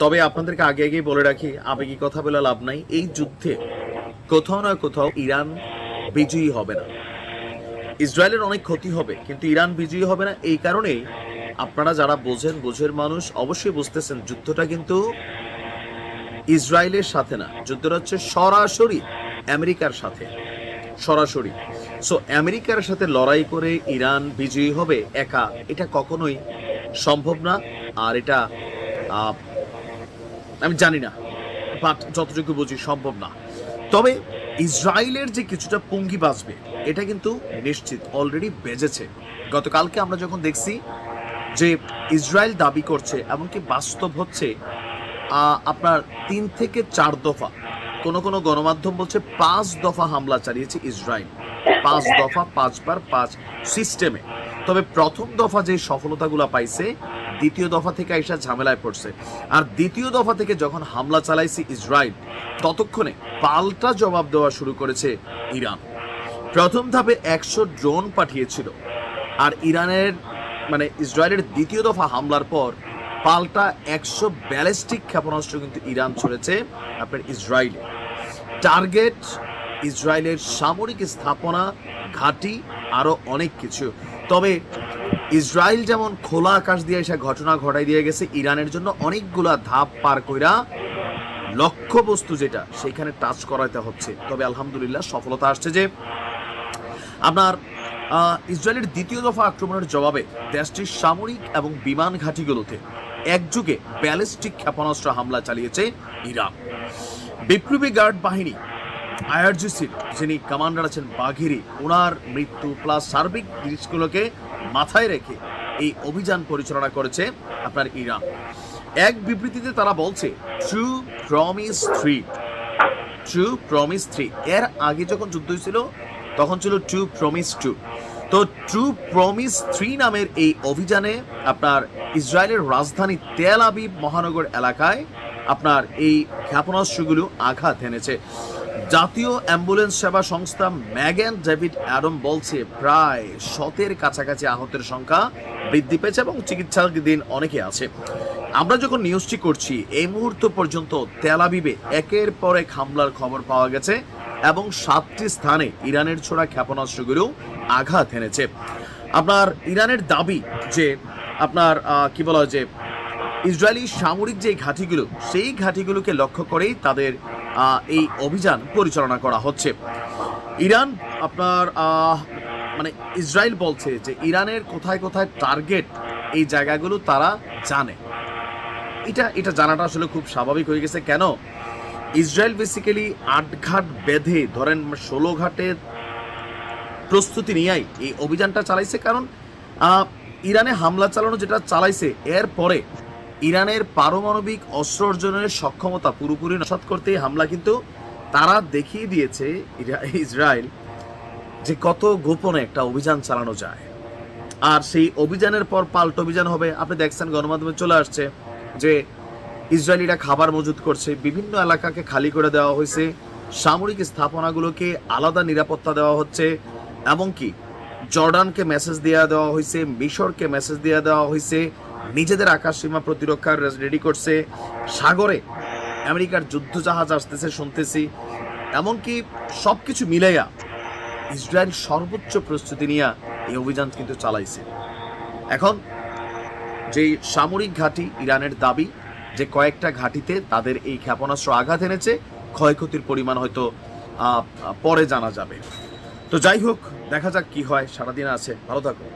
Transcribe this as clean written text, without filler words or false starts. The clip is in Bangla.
তবে আপনাদেরকে আগে আগেই বলে রাখি, আবেগী কথা বলে লাভ নাই। এই যুদ্ধে কোথাও না কোথাও ইরান বিজয়ী হবে না। ইসরায়েলের অনেক ক্ষতি হবে, কিন্তু ইরান বিজয়ী হবে না। এই কারণেই আপনারা যারা বোঝেন, বোঝের মানুষ অবশ্যই বুঝতেছেন যুদ্ধটা কিন্তু ইসরায়েলের সাথে না, যুদ্ধটা হচ্ছে সরাসরি আমেরিকার সাথে, সরাসরি। সো আমেরিকার সাথে লড়াই করে ইরান বিজয়ী হবে একা, এটা কখনোই সম্ভব না। আর এটা আমি জানি না, বাট যতটুকু বুঝি সম্ভব না। তবে ইসরায়েলের যে কিছুটা পুঙ্গি বাঁচবে এটা কিন্তু নিশ্চিত, অলরেডি বেজেছে। গতকালকে আমরা যখন দেখছি যে ইসরায়েল দাবি করছে, এমনকি বাস্তব হচ্ছে আপনার 3 থেকে 4 দফা, কোন কোন গণমাধ্যম বলছে 5 দফা হামলা চালিয়েছে ইসরায়েল। 5 দফা, 5 বার 5 সিস্টেমে। তবে প্রথম দফা যে সফলতাগুলো পাইছে, দ্বিতীয় দফা থেকে আইসা ঝামেলায় পড়ছে। আর দ্বিতীয় দফা থেকে যখন হামলা চালাইছে ইসরায়েল, ততক্ষণে পাল্টা জবাব দেওয়া শুরু করেছে ইরান। প্রথম ধাপে 100 ড্রোন পাঠিয়েছিল, আর ইরানের মানে ইসরায়েলের দ্বিতীয় দফা হামলার পর পাল্টা 100 ব্যালিস্টিক ক্ষেপণাস্ত্র কিন্তু ইরান ছড়েছে আপনার ইসরায়েলে। টার্গেট ইসরায়েলের সামরিক স্থাপনা, ঘাঁটি, আরো অনেক কিছু। তবে ইসরায়েল যেমন খোলা আকাশ দিয়ে এসে ঘটনা ঘটাই দিয়ে গেছে, ইরানের জন্য অনেকগুলা ধাপ পার কইরা লক্ষ্যবস্তু যেটা সেখানে টাচ করাতে হচ্ছে। তবে আলহামদুলিল্লাহ সফলতা আসছে যে আপনার ইসরায়েলের দ্বিতীয় দফা আক্রমণের জবাবে দেশটির সামরিক এবং বিমান ঘাঁটিগুলোতে একযোগে ব্যালিস্টিক ক্ষেপণাস্ত্র হামলা চালিয়েছে ইরান। বিপ্লবী গার্ড বাহিনী আইআরজিসির যিনি কমান্ডার আছেন বাঘিরি, ওনার মৃত্যু প্লাস সার্বিক জিনিসগুলোকে মাথায় রেখে এই অভিযান পরিচালনা করেছে আপনার ইরান। এক বিবৃতিতে তারা বলছে ট্রু প্রমিস 3, ট্রু প্রমিস 3। এর আগে যখন যুদ্ধ হয়েছিল তখন ছিল ট্রু প্রমিস 2। তো ট্রু প্রমিস 3 নামের এই অভিযানে আপনার ইসরায়েলের রাজধানী তেল আবিব মহানগর এলাকায় আপনার এই ক্ষেপণাস্ত্রগুলো আঘাত এনেছে। জাতীয় অ্যাম্বুলেন্স সেবা সংস্থা ম্যাগেন ডেভিড অ্যাডম বলছে প্রায় 100-এর কাছাকাছি আহতের সংখ্যা বৃদ্ধি পেয়েছে এবং চিকিৎসাধীন অনেকে আছে। আমরা যখন নিউজটি করছি এই মুহূর্ত পর্যন্ত তেল আবিবে একের পর এক হামলার খবর পাওয়া গেছে এবং 7টি স্থানে ইরানের ছোড়া ক্ষেপণাস্ত্রগুলো আঘাত এনেছে। আপনার ইরানের দাবি যে আপনার কি বলা হয় যে ইসরায়েলি সামরিক যে ঘাঁটিগুলো, সেই ঘাঁটিগুলোকে লক্ষ্য করেই তাদের এই অভিযান পরিচালনা করা হচ্ছে। ইরান আপনার মানে ইসরায়েল বলছে যে ইরানের কোথায় কোথায় টার্গেট, এই জায়গাগুলো তারা জানে। এটা জানাটা আসলে খুব স্বাভাবিক হয়ে গেছে। কেন? ইসরায়েল বেসিক্যালি 8 ঘাট বেঁধে ধরেন 16 ঘাটের প্রস্তুতি নিয়েই এই অভিযানটা চালাইছে। কারণ ইরানে হামলা চালানো যেটা চালাইছে, এর পরে ইরানের পারমাণবিক অস্ত্র অর্জনের সক্ষমতা পুরোপুরি নস্যাৎ করতে হামলা কিন্তু তারা দেখিয়ে দিয়েছে ইসরায়েল যে কত গোপনে একটা অভিযান চালানো যায়। আর সেই অভিযানের পর পাল্টা অভিযান হবে। আপনি দেখছেন গণমাধ্যমে চলে আসছে যে ইসরায়েলিরা খাবার মজুত করছে, বিভিন্ন এলাকাকে খালি করে দেওয়া হয়েছে, সামরিক স্থাপনাগুলোকে আলাদা নিরাপত্তা দেওয়া হচ্ছে, এমনকি জর্ডানকে মেসেজ দেওয়া হয়েছে, মিশরকে মেসেজ দেওয়া হয়েছে, নিজেদের আকাশ সীমা প্রতিরক্ষার রেডি করছে, সাগরে আমেরিকার যুদ্ধ জাহাজ আসতেছে শুনতেছি। এমনকি সবকিছু মিলাইয়া ইসরায়েল সর্বোচ্চ প্রস্তুতি নিয়ে এই অভিযান কিন্তু চালাইছে। এখন যে সামরিক ঘাঁটি, ইরানের দাবি যে কয়েকটা ঘাঁটিতে তাদের এই ক্ষেপণাস্ত্র আঘাত এনেছে, ক্ষয়ক্ষতির পরিমাণ হয়তো পরে জানা যাবে। তো যাই হোক, দেখা যাক কি হয়। সারাদিন আছে, ভালো থাকুন।